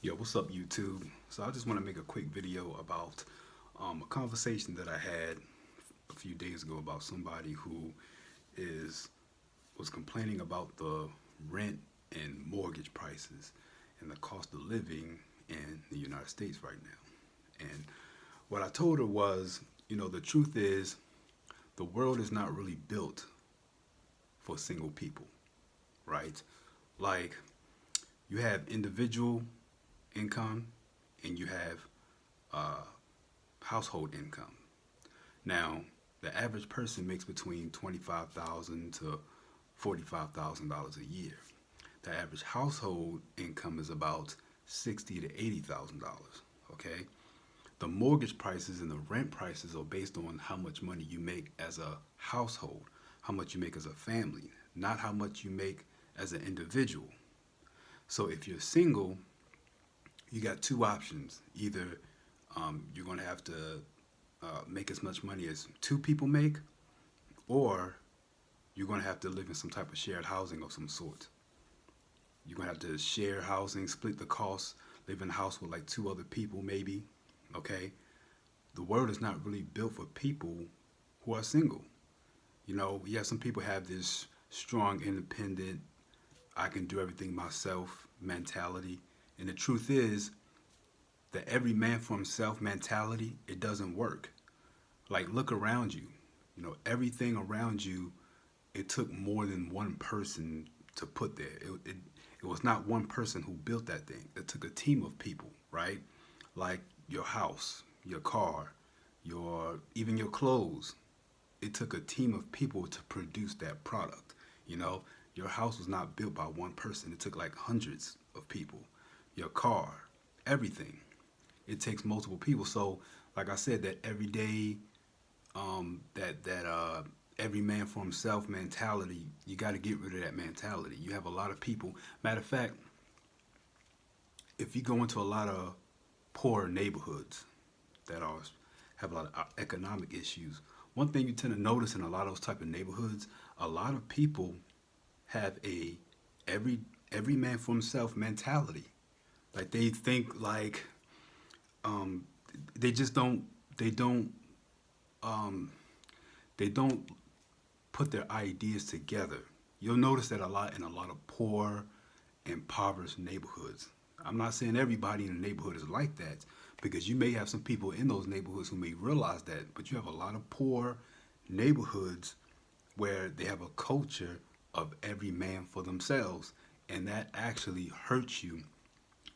Yo, what's up, YouTube? So I just want to make a quick video about a conversation that I had a few days ago about somebody who is was complaining about the rent and mortgage prices and the cost of living in the United States right now. And what I told her was, the truth is the world is not really built for single people, right? Like you have individual income and you have uh, household income. Now, the average person makes between $25,000 to $45,000 a year. The average household income is about $60,000 to $80,000. Okay, the mortgage prices and the rent prices are based on how much money you make as a household, how much you make as a family, not how much you make as an individual. So if you're single, you got two options. Either you're going to have to make as much money as two people make, or you're going to have to live in some type of shared housing of some sort. You're going to have to share housing, split the costs, live in a house with like two other people, maybe. Okay? The world is not really built for people who are single. Yeah, some people have this strong, independent, I can do everything myself mentality. And the truth is that every man for himself mentality, it doesn't work. Like, look around you. Everything around you, it took more than one person to put there. It was not one person who built that thing. It took a team of people, right? Like your house, your car, even your clothes. It took a team of people to produce that product. You know, your house was not built by one person. It took like hundreds of people. Your car, everything. It takes multiple people. So, like I said, that everyday, that every man for himself mentality, you got to get rid of that mentality. You have a lot of people. Matter of fact, if you go into a lot of poor neighborhoods that are have a lot of economic issues, one thing you tend to notice in a lot of those type of neighborhoods, a lot of people have a every every man for himself mentality. Like they think like um, they just don't they don't um, they don't put their ideas together. You'll notice that a lot in a lot of poor, impoverished neighborhoods. I'm not saying everybody in the neighborhood is like that because you may have some people in those neighborhoods who may realize that, but you have a lot of poor neighborhoods where they have a culture of every man for themselves, and that actually hurts you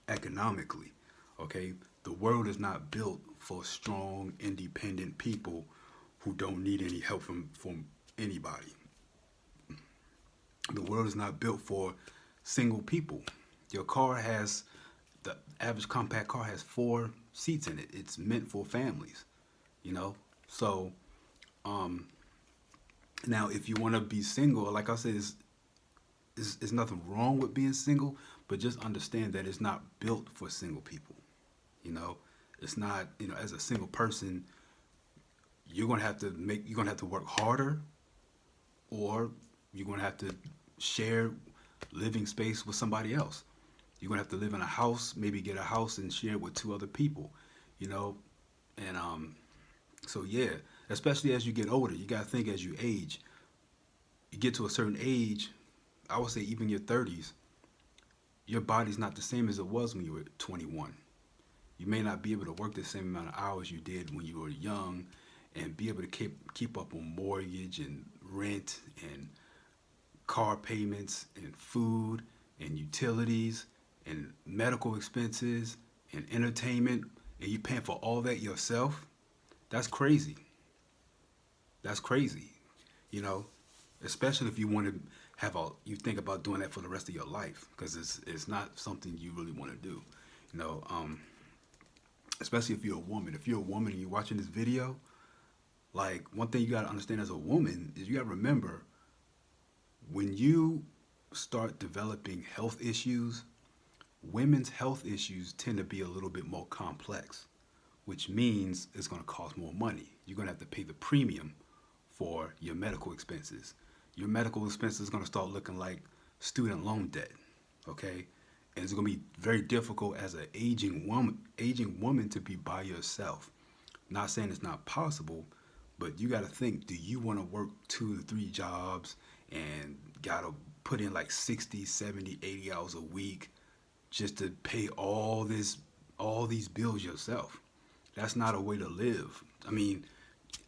economically. Okay, the world is not built for strong, independent people who don't need any help from anybody. The world is not built for single people. Your car has the average compact car has four seats in it. It's meant for families, you know. So now, if you want to be single, like I said, is nothing wrong with being single, but just understand that it's not built for single people. You know, it's not. As a single person, you're gonna have to work harder, or you're gonna have to share living space with somebody else. You're gonna have to live in a house, maybe get a house and share it with two other people. You know, and so yeah, especially as you get older, you gotta think as you age. You get to a certain age, I would say even your 30s, your body's not the same as it was when you were 21. You may not be able to work the same amount of hours you did when you were young and be able to keep up on mortgage and rent and car payments and food and utilities and medical expenses and entertainment, and you paying for all that yourself. That's crazy. That's crazy. You know, especially if you want to you think about doing that for the rest of your life, because it's not something you really want to do. You know, especially if you're a woman. If you're a woman and you're watching this video, like one thing you got to understand as a woman is you got to remember when you start developing health issues, women's health issues tend to be a little bit more complex, which means it's going to cost more money. You're going to have to pay the premium for your medical expenses. Your medical expenses is going to start looking like student loan debt, okay? And it's gonna be very difficult as an aging woman to be by yourself. Not saying it's not possible, but you got to think, do you want to work 2 to 3 jobs and got to put in like 60, 70, 80 hours a week just to pay all these bills yourself? That's not a way to live. I mean,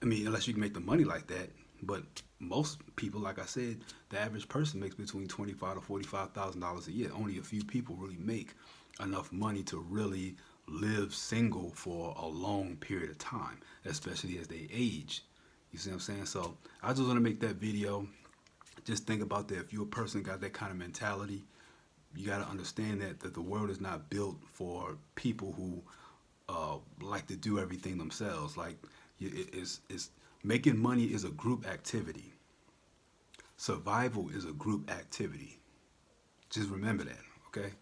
unless you can make the money like that. But most people, like I said, the average person makes between $25 to $45,000 a year. Only a few people really make enough money to really live single for a long period of time, especially as they age. You see what I'm saying? So I just want to make that video. Just think about that. If you're a person got that kind of mentality, you got to understand that the world is not built for people who like to do everything themselves. Like it's making money is a group activity. Survival is a group activity. Just remember that, okay?